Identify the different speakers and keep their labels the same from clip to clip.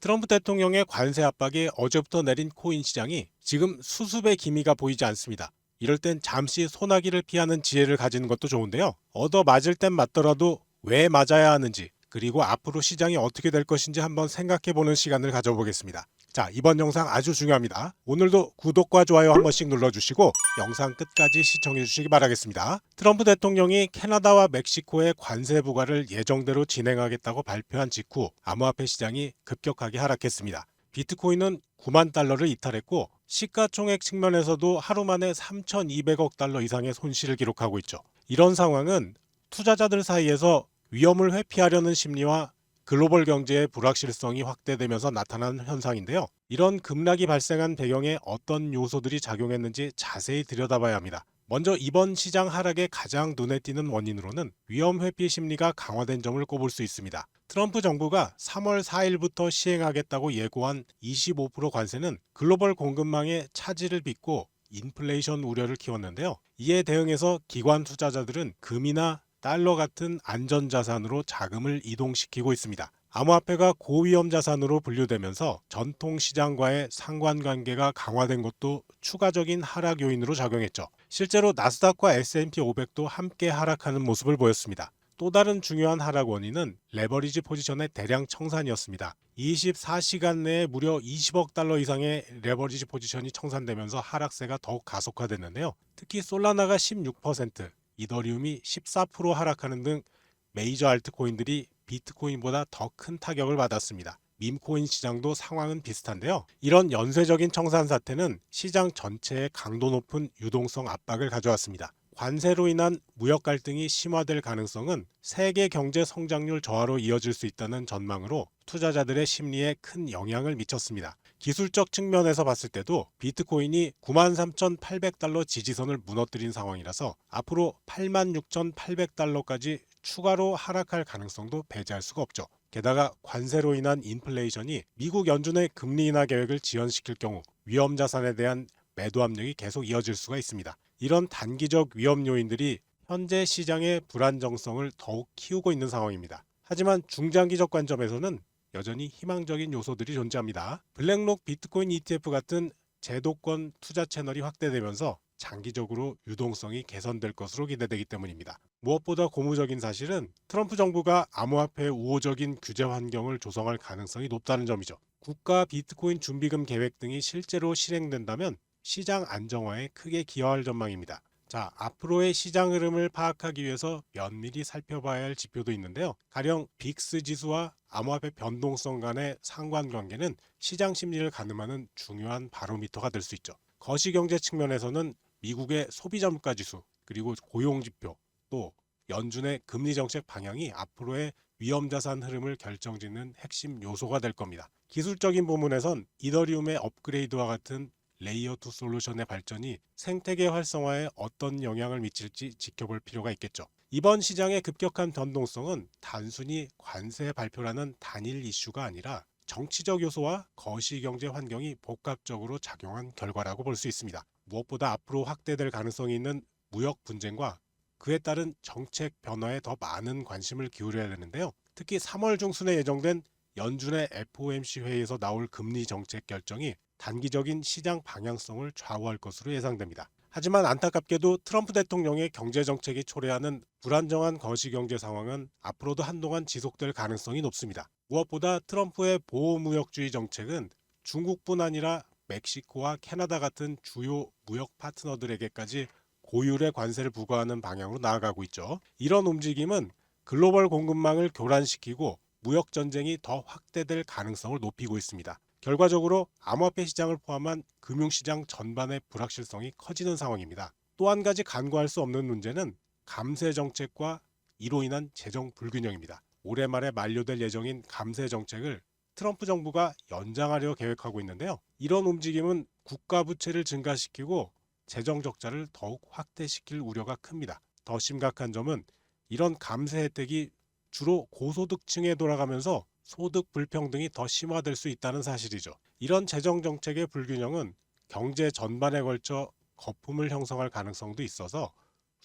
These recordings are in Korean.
Speaker 1: 트럼프 대통령의 관세 압박에 어제부터 내린 코인 시장이 지금 수습의 기미가 보이지 않습니다. 이럴 땐 잠시 소나기를 피하는 지혜를 가지는 것도 좋은데요. 얻어 맞을 땐 맞더라도 왜 맞아야 하는지, 그리고 앞으로 시장이 어떻게 될 것인지 한번 생각해보는 시간을 가져보겠습니다. 자, 이번 영상 아주 중요합니다. 오늘도 구독과 좋아요 한 번씩 눌러주시고 영상 끝까지 시청해주시기 바라겠습니다. 트럼프 대통령이 캐나다와 멕시코의 관세 부과를 예정대로 진행하겠다고 발표한 직후 암호화폐 시장이 급격하게 하락했습니다. 비트코인은 9만 달러를 이탈했고 시가총액 측면에서도 하루 만에 3,200억 달러 이상의 손실을 기록하고 있죠. 이런 상황은 투자자들 사이에서 위험을 회피하려는 심리와 글로벌 경제의 불확실성이 확대되면서 나타난 현상인데요. 이런 급락이 발생한 배경에 어떤 요소들이 작용했는지 자세히 들여다봐야 합니다. 먼저 이번 시장 하락의 가장 눈에 띄는 원인으로는 위험 회피 심리가 강화된 점을 꼽을 수 있습니다. 트럼프 정부가 3월 4일부터 시행하겠다고 예고한 25% 관세는 글로벌 공급망의 차질을 빚고 인플레이션 우려를 키웠는데요. 이에 대응해서 기관 투자자들은 금이나 달러 같은 안전자산으로 자금을 이동시키고 있습니다. 암호화폐가 고위험 자산으로 분류되면서 전통시장과의 상관관계가 강화된 것도 추가적인 하락 요인으로 작용했죠. 실제로 나스닥과 S&P 500도 함께 하락하는 모습을 보였습니다. 또 다른 중요한 하락 원인은 레버리지 포지션의 대량 청산이었습니다. 24시간 내에 무려 20억 달러 이상의 레버리지 포지션이 청산되면서 하락세가 더욱 가속화됐는데요. 특히 솔라나가 16%, 이더리움이 14% 하락하는 등 메이저 알트코인들이 비트코인보다 더 큰 타격을 받았습니다. 밈코인 시장도 상황은 비슷한데요. 이런 연쇄적인 청산 사태는 시장 전체에 강도 높은 유동성 압박을 가져왔습니다. 관세로 인한 무역 갈등이 심화될 가능성은 세계 경제 성장률 저하로 이어질 수 있다는 전망으로 투자자들의 심리에 큰 영향을 미쳤습니다. 기술적 측면에서 봤을 때도 비트코인이 93,800달러 지지선을 무너뜨린 상황이라서 앞으로 86,800달러까지 추가로 하락할 가능성도 배제할 수가 없죠. 게다가 관세로 인한 인플레이션이 미국 연준의 금리 인하 계획을 지연시킬 경우 위험 자산에 대한 매도 압력이 계속 이어질 수가 있습니다. 이런 단기적 위험 요인들이 현재 시장의 불안정성을 더욱 키우고 있는 상황입니다. 하지만 중장기적 관점에서는 여전히 희망적인 요소들이 존재합니다. 블랙록 비트코인 ETF 같은 제도권 투자 채널이 확대되면서 장기적으로 유동성이 개선될 것으로 기대되기 때문입니다. 무엇보다 고무적인 사실은 트럼프 정부가 암호화폐의 우호적인 규제 환경을 조성할 가능성이 높다는 점이죠. 국가 비트코인 준비금 계획 등이 실제로 실행된다면 시장 안정화에 크게 기여할 전망입니다. 자, 앞으로의 시장 흐름을 파악하기 위해서 면밀히 살펴봐야 할 지표도 있는데요. 가령 빅스 지수와 암호화폐 변동성 간의 상관관계는 시장 심리를 가늠하는 중요한 바로미터가 될 수 있죠. 거시경제 측면에서는 미국의 소비자 물가 지수, 그리고 고용 지표, 또 연준의 금리 정책 방향이 앞으로의 위험자산 흐름을 결정짓는 핵심 요소가 될 겁니다. 기술적인 부분에선 이더리움의 업그레이드와 같은 레이어 2 솔루션의 발전이 생태계 활성화에 어떤 영향을 미칠지 지켜볼 필요가 있겠죠. 이번 시장의 급격한 변동성은 단순히 관세 발표라는 단일 이슈가 아니라 정치적 요소와 거시경제 환경이 복합적으로 작용한 결과라고 볼 수 있습니다. 무엇보다 앞으로 확대될 가능성이 있는 무역 분쟁과 그에 따른 정책 변화에 더 많은 관심을 기울여야 되는데요. 특히 3월 중순에 예정된 연준의 FOMC 회의에서 나올 금리 정책 결정이 단기적인 시장 방향성을 좌우할 것으로 예상됩니다. 하지만 안타깝게도 트럼프 대통령의 경제정책이 초래하는 불안정한 거시경제 상황은 앞으로도 한동안 지속될 가능성이 높습니다. 무엇보다 트럼프의 보호무역주의 정책은 중국뿐 아니라 멕시코와 캐나다 같은 주요 무역 파트너들에게까지 고율의 관세를 부과하는 방향으로 나아가고 있죠. 이런 움직임은 글로벌 공급망을 교란시키고 무역 전쟁이 더 확대될 가능성을 높이고 있습니다. 결과적으로 암호화폐 시장을 포함한 금융시장 전반의 불확실성이 커지는 상황입니다. 또 한 가지 간과할 수 없는 문제는 감세 정책과 이로 인한 재정 불균형입니다. 올해 말에 만료될 예정인 감세 정책을 트럼프 정부가 연장하려 계획하고 있는데요. 이런 움직임은 국가 부채를 증가시키고 재정 적자를 더욱 확대시킬 우려가 큽니다. 더 심각한 점은 이런 감세 혜택이 주로 고소득층에 돌아가면서 소득 불평등이 더 심화될 수 있다는 사실이죠. 이런 재정 정책의 불균형은 경제 전반에 걸쳐 거품을 형성할 가능성도 있어서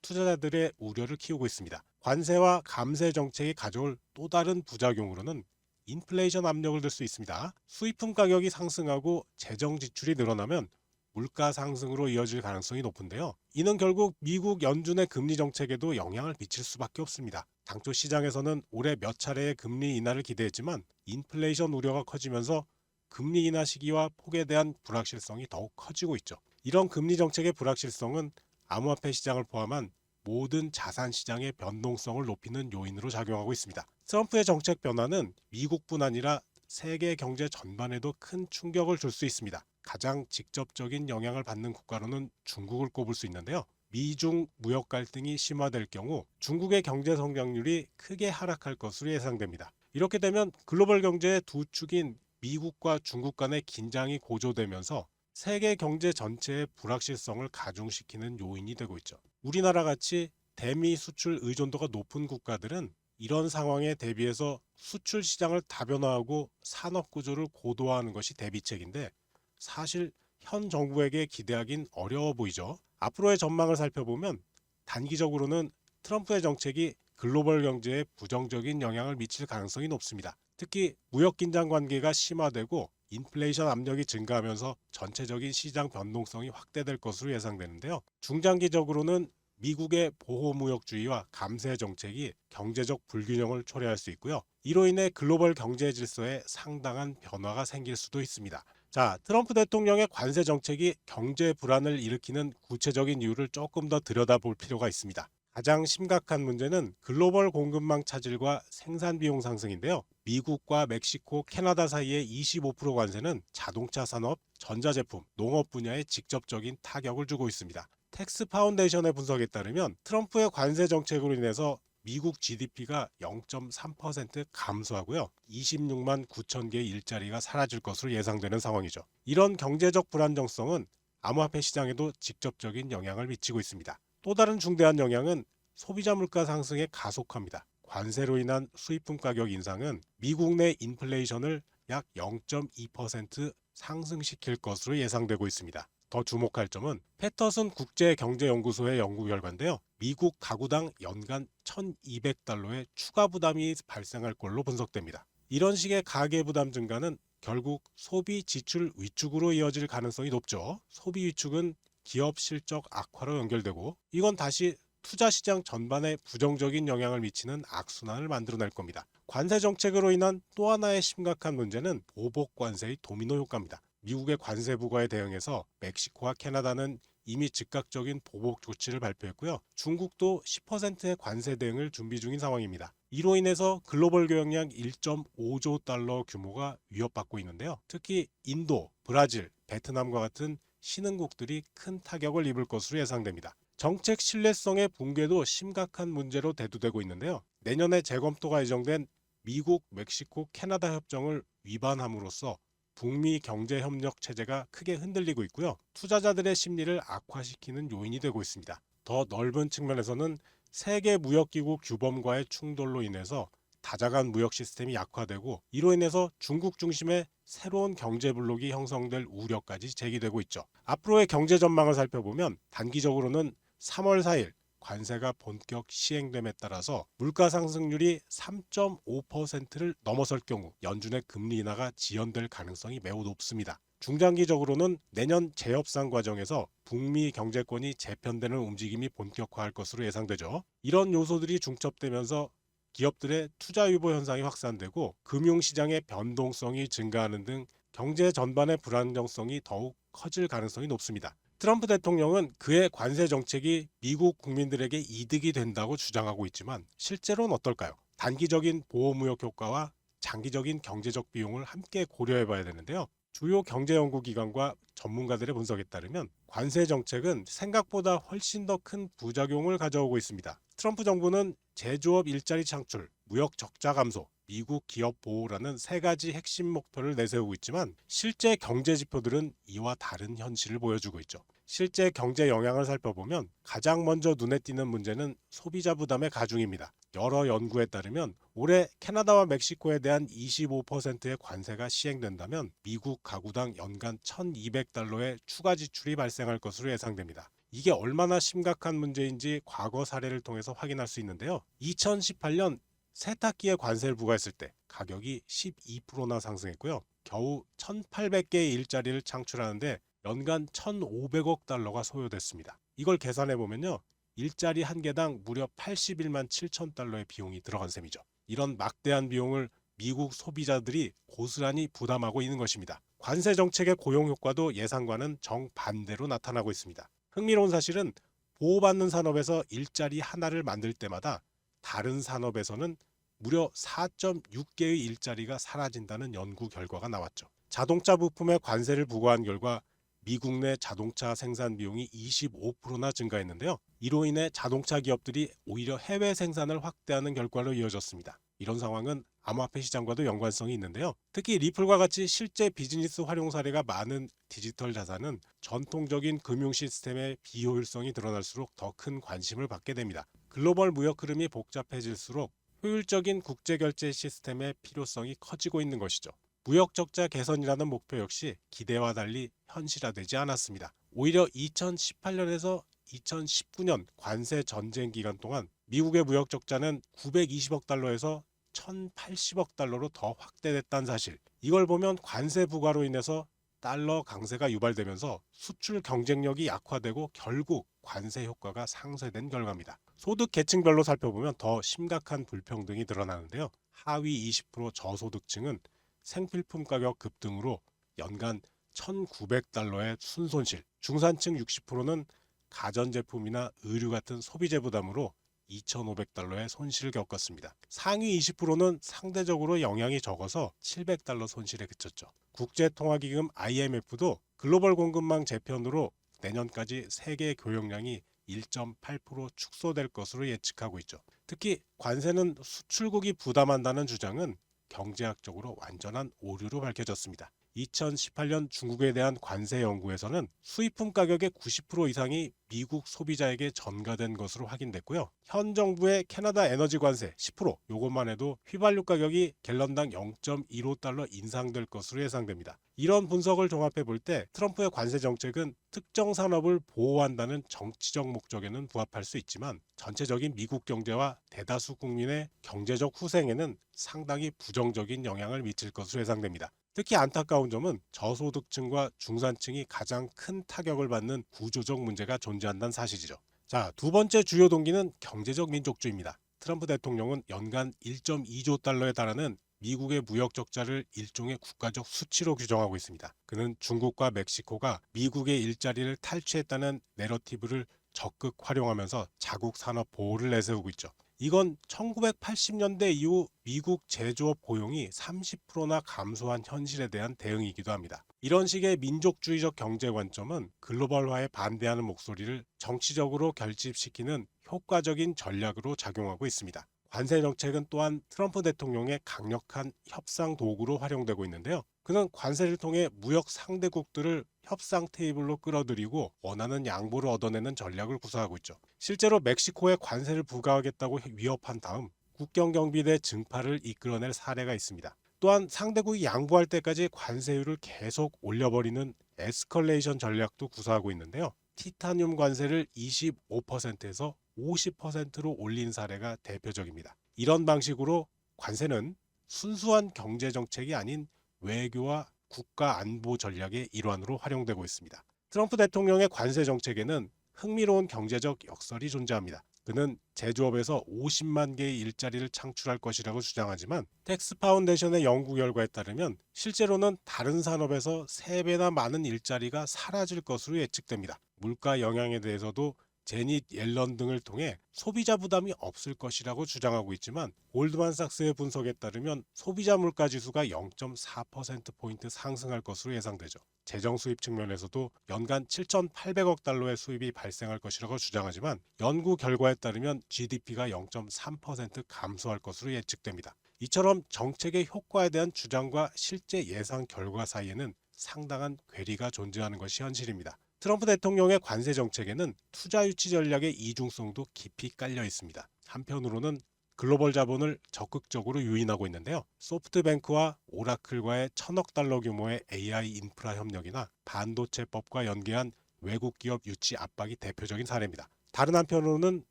Speaker 1: 투자자들의 우려를 키우고 있습니다. 관세와 감세 정책이 가져올 또 다른 부작용으로는 인플레이션 압력을 들 수 있습니다. 수입품 가격이 상승하고 재정 지출이 늘어나면 물가 상승으로 이어질 가능성이 높은데요. 이는 결국 미국 연준의 금리 정책에도 영향을 미칠 수밖에 없습니다. 당초 시장에서는 올해 몇 차례의 금리 인하를 기대했지만 인플레이션 우려가 커지면서 금리 인하 시기와 폭에 대한 불확실성이 더욱 커지고 있죠. 이런 금리 정책의 불확실성은 암호화폐 시장을 포함한 모든 자산 시장의 변동성을 높이는 요인으로 작용하고 있습니다. 트럼프의 정책 변화는 미국뿐 아니라 세계 경제 전반에도 큰 충격을 줄 수 있습니다. 가장 직접적인 영향을 받는 국가로는 중국을 꼽을 수 있는데요. 미중 무역 갈등이 심화될 경우 중국의 경제 성장률이 크게 하락할 것으로 예상됩니다. 이렇게 되면 글로벌 경제의 두 축인 미국과 중국 간의 긴장이 고조되면서 세계 경제 전체의 불확실성을 가중시키는 요인이 되고 있죠. 우리나라 같이 대미 수출 의존도가 높은 국가들은 이런 상황에 대비해서 수출 시장을 다변화하고 산업 구조를 고도화하는 것이 대비책인데 사실 현 정부에게 기대하긴 어려워 보이죠. 앞으로의 전망을 살펴보면 단기적으로는 트럼프의 정책이 글로벌 경제에 부정적인 영향을 미칠 가능성이 높습니다. 특히 무역 긴장 관계가 심화되고 인플레이션 압력이 증가하면서 전체적인 시장 변동성이 확대될 것으로 예상되는데요. 중장기적으로는 미국의 보호무역주의와 감세 정책이 경제적 불균형을 초래할 수 있고요. 이로 인해 글로벌 경제 질서에 상당한 변화가 생길 수도 있습니다. 자, 트럼프 대통령의 관세 정책이 경제 불안을 일으키는 구체적인 이유를 조금 더 들여다볼 필요가 있습니다. 가장 심각한 문제는 글로벌 공급망 차질과 생산 비용 상승인데요. 미국과 멕시코, 캐나다 사이의 25% 관세는 자동차 산업, 전자제품, 농업 분야에 직접적인 타격을 주고 있습니다. 텍스 파운데이션의 분석에 따르면 트럼프의 관세 정책으로 인해서 미국 GDP가 0.3% 감소하고요. 26만 9천 개의 일자리가 사라질 것으로 예상되는 상황이죠. 이런 경제적 불안정성은 암호화폐 시장에도 직접적인 영향을 미치고 있습니다. 또 다른 중대한 영향은 소비자 물가 상승에 가속합니다. 관세로 인한 수입품 가격 인상은 미국 내 인플레이션을 약 0.2% 상승시킬 것으로 예상되고 있습니다. 더 주목할 점은 패터슨 국제경제연구소의 연구 결과인데요. 미국 가구당 연간 1,200달러의 추가 부담이 발생할 걸로 분석됩니다. 이런 식의 가계부담 증가는 결국 소비 지출 위축으로 이어질 가능성이 높죠. 소비 위축은 기업 실적 악화로 연결되고 이건 다시 투자 시장 전반에 부정적인 영향을 미치는 악순환을 만들어낼 겁니다. 관세 정책으로 인한 또 하나의 심각한 문제는 보복 관세의 도미노 효과입니다. 미국의 관세 부과에 대응해서 멕시코와 캐나다는 이미 즉각적인 보복 조치를 발표했고요. 중국도 10%의 관세 대응을 준비 중인 상황입니다. 이로 인해서 글로벌 교역량 1.5조 달러 규모가 위협받고 있는데요. 특히 인도, 브라질, 베트남과 같은 신흥국들이 큰 타격을 입을 것으로 예상됩니다. 정책 신뢰성의 붕괴도 심각한 문제로 대두되고 있는데요. 내년에 재검토가 예정된 미국, 멕시코, 캐나다 협정을 위반함으로써 북미 경제협력 체제가 크게 흔들리고 있고요. 투자자들의 심리를 악화시키는 요인이 되고 있습니다. 더 넓은 측면에서는 세계무역기구 규범과의 충돌로 인해서 다자간 무역 시스템이 약화되고 이로 인해서 중국 중심의 새로운 경제 블록이 형성될 우려까지 제기되고 있죠. 앞으로의 경제 전망을 살펴보면 단기적으로는 3월 4일 관세가 본격 시행됨에 따라서 물가 상승률이 3.5%를 넘어설 경우 연준의 금리 인하가 지연될 가능성이 매우 높습니다. 중장기적으로는 내년 재협상 과정에서 북미 경제권이 재편되는 움직임이 본격화할 것으로 예상되죠. 이런 요소들이 중첩되면서 기업들의 투자 유보 현상이 확산되고 금융시장의 변동성이 증가하는 등 경제 전반의 불안정성이 더욱 커질 가능성이 높습니다. 트럼프 대통령은 그의 관세 정책이 미국 국민들에게 이득이 된다고 주장하고 있지만 실제로는 어떨까요? 단기적인 보호무역 효과와 장기적인 경제적 비용을 함께 고려해 봐야 되는데요. 주요 경제연구기관과 전문가들의 분석에 따르면 관세 정책은 생각보다 훨씬 더 큰 부작용을 가져오고 있습니다. 트럼프 정부는 제조업 일자리 창출, 무역 적자 감소, 미국 기업 보호라는 세 가지 핵심 목표를 내세우고 있지만 실제 경제 지표들은 이와 다른 현실을 보여주고 있죠. 실제 경제 영향을 살펴보면 가장 먼저 눈에 띄는 문제는 소비자 부담의 가중입니다. 여러 연구에 따르면 올해 캐나다와 멕시코에 대한 25%의 관세가 시행된다면 미국 가구당 연간 1,200달러의 추가 지출이 발생할 것으로 예상됩니다. 이게 얼마나 심각한 문제인지 과거 사례를 통해서 확인할 수 있는데요. 2018년 세탁기에 관세를 부과했을 때 가격이 12%나 상승했고요. 겨우 1,800개의 일자리를 창출하는데 연간 1,500억 달러가 소요됐습니다. 이걸 계산해 보면요. 일자리 한 개당 무려 81만 7천 달러의 비용이 들어간 셈이죠. 이런 막대한 비용을 미국 소비자들이 고스란히 부담하고 있는 것입니다. 관세 정책의 고용 효과도 예상과는 정반대로 나타나고 있습니다. 흥미로운 사실은 보호받는 산업에서 일자리 하나를 만들 때마다 다른 산업에서는 무려 4.6개의 일자리가 사라진다는 연구 결과가 나왔죠. 자동차 부품에 관세를 부과한 결과 미국 내 자동차 생산 비용이 25%나 증가했는데요. 이로 인해 자동차 기업들이 오히려 해외 생산을 확대하는 결과로 이어졌습니다. 이런 상황은 암호화폐 시장과도 연관성이 있는데요. 특히 리플과 같이 실제 비즈니스 활용 사례가 많은 디지털 자산은 전통적인 금융 시스템의 비효율성이 드러날수록 더 큰 관심을 받게 됩니다. 글로벌 무역 흐름이 복잡해질수록 효율적인 국제결제 시스템의 필요성이 커지고 있는 것이죠. 무역 적자 개선이라는 목표 역시 기대와 달리 현실화되지 않았습니다. 오히려 2018년에서 2019년 관세 전쟁 기간 동안 미국의 무역 적자는 920억 달러에서 1,080억 달러로 더 확대됐다는 사실. 이걸 보면 관세 부과로 인해서 달러 강세가 유발되면서 수출 경쟁력이 약화되고 결국 관세 효과가 상쇄된 결과입니다. 소득 계층별로 살펴보면 더 심각한 불평등이 드러나는데요. 하위 20% 저소득층은 생필품 가격 급등으로 연간 1,900달러의 순손실, 중산층 60%는 가전제품이나 의류 같은 소비재 부담으로 2,500달러의 손실을 겪었습니다. 상위 20%는 상대적으로 영향이 적어서 700달러 손실에 그쳤죠. 국제통화기금 IMF도 글로벌 공급망 재편으로 내년까지 세계 교역량이 1.8% 축소될 것으로 예측하고 있죠. 특히 관세는 수출국이 부담한다는 주장은 경제학적으로 완전한 오류로 밝혀졌습니다. 2018년 중국에 대한 관세 연구에서는 수입품 가격의 90% 이상이 미국 소비자에게 전가된 것으로 확인됐고요. 현 정부의 캐나다 에너지 관세 10%, 이것만 해도 휘발유 가격이 갤런당 0.15달러 인상될 것으로 예상됩니다. 이런 분석을 종합해 볼 때 트럼프의 관세 정책은 특정 산업을 보호한다는 정치적 목적에는 부합할 수 있지만 전체적인 미국 경제와 대다수 국민의 경제적 후생에는 상당히 부정적인 영향을 미칠 것으로 예상됩니다. 특히 안타까운 점은 저소득층과 중산층이 가장 큰 타격을 받는 구조적 문제가 존재한다는 사실이죠. 자, 두 번째 주요 동기는 경제적 민족주의입니다. 트럼프 대통령은 연간 1.2조 달러에 달하는 미국의 무역 적자를 일종의 국가적 수치로 규정하고 있습니다. 그는 중국과 멕시코가 미국의 일자리를 탈취했다는 내러티브를 적극 활용하면서 자국 산업 보호를 내세우고 있죠. 이건 1980년대 이후 미국 제조업 고용이 30%나 감소한 현실에 대한 대응이기도 합니다. 이런 식의 민족주의적 경제 관점은 글로벌화에 반대하는 목소리를 정치적으로 결집시키는 효과적인 전략으로 작용하고 있습니다. 관세 정책은 또한 트럼프 대통령의 강력한 협상 도구로 활용되고 있는데요. 그는 관세를 통해 무역 상대국들을 협상 테이블로 끌어들이고 원하는 양보를 얻어내는 전략을 구사하고 있죠. 실제로 멕시코에 관세를 부과하겠다고 위협한 다음 국경경비대 증파를 이끌어낼 사례가 있습니다. 또한 상대국이 양보할 때까지 관세율을 계속 올려버리는 에스컬레이션 전략도 구사하고 있는데요. 티타늄 관세를 25%에서 50%로 올린 사례가 대표적입니다. 이런 방식으로 관세는 순수한 경제정책이 아닌 외교와 국가 안보 전략의 일환으로 활용되고 있습니다. 트럼프 대통령의 관세 정책에는 흥미로운 경제적 역설이 존재합니다. 그는 제조업에서 50만 개의 일자리를 창출할 것이라고 주장하지만 텍스 파운데이션의 연구 결과에 따르면 실제로는 다른 산업에서 3배나 많은 일자리가 사라질 것으로 예측됩니다. 물가 영향에 대해서도 제닛 옐런 등을 통해 소비자 부담이 없을 것이라고 주장하고 있지만 골드만삭스의 분석에 따르면 소비자 물가 지수가 0.4%포인트 상승할 것으로 예상되죠. 재정 수입 측면에서도 연간 7,800억 달러의 수입이 발생할 것이라고 주장하지만 연구 결과에 따르면 GDP가 0.3% 감소할 것으로 예측됩니다. 이처럼 정책의 효과에 대한 주장과 실제 예상 결과 사이에는 상당한 괴리가 존재하는 것이 현실입니다. 트럼프 대통령의 관세 정책에는 투자 유치 전략의 이중성도 깊이 깔려 있습니다. 한편으로는 글로벌 자본을 적극적으로 유인하고 있는데요. 소프트뱅크와 오라클과의 1,000억 달러 규모의 AI 인프라 협력이나 반도체법과 연계한 외국 기업 유치 압박이 대표적인 사례입니다. 다른 한편으로는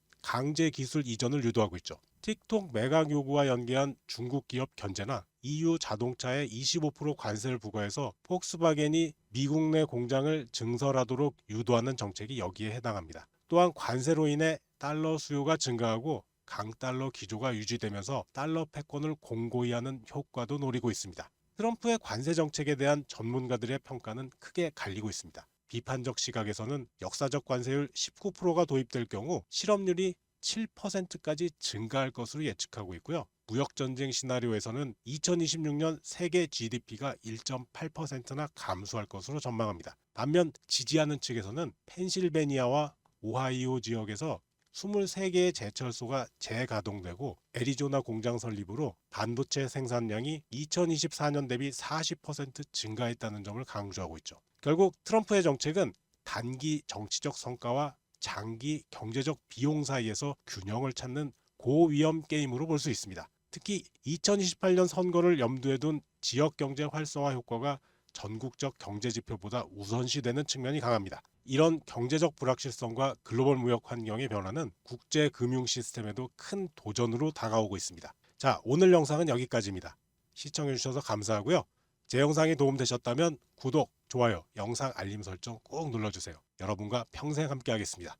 Speaker 1: 강제 기술 이전을 유도하고 있죠. 틱톡 매각 요구와 연계한 중국 기업 견제나 EU 자동차에 25% 관세를 부과해서 폭스바겐이 미국 내 공장을 증설하도록 유도하는 정책이 여기에 해당합니다. 또한 관세로 인해 달러 수요가 증가하고 강달러 기조가 유지되면서 달러 패권을 공고히 하는 효과도 노리고 있습니다. 트럼프의 관세 정책에 대한 전문가들의 평가는 크게 갈리고 있습니다. 비판적 시각에서는 역사적 관세율 19%가 도입될 경우 실업률이 7%까지 증가할 것으로 예측하고 있고요. 무역전쟁 시나리오에서는 2026년 세계 GDP가 1.8%나 감소할 것으로 전망합니다. 반면 지지하는 측에서는 펜실베니아와 오하이오 지역에서 23개의 제철소가 재가동되고 애리조나 공장 설립으로 반도체 생산량이 2024년 대비 40% 증가했다는 점을 강조하고 있죠. 결국 트럼프의 정책은 단기 정치적 성과와 장기 경제적 비용 사이에서 균형을 찾는 고위험 게임으로 볼 수 있습니다. 특히 2028년 선거를 염두에 둔 지역 경제 활성화 효과가 전국적 경제 지표보다 우선시되는 측면이 강합니다. 이런 경제적 불확실성과 글로벌 무역 환경의 변화는 국제 금융 시스템에도 큰 도전으로 다가오고 있습니다. 자, 오늘 영상은 여기까지입니다. 시청해주셔서 감사하고요. 제 영상이 도움되셨다면 구독, 좋아요, 영상 알림 설정 꼭 눌러주세요. 여러분과 평생 함께 하겠습니다.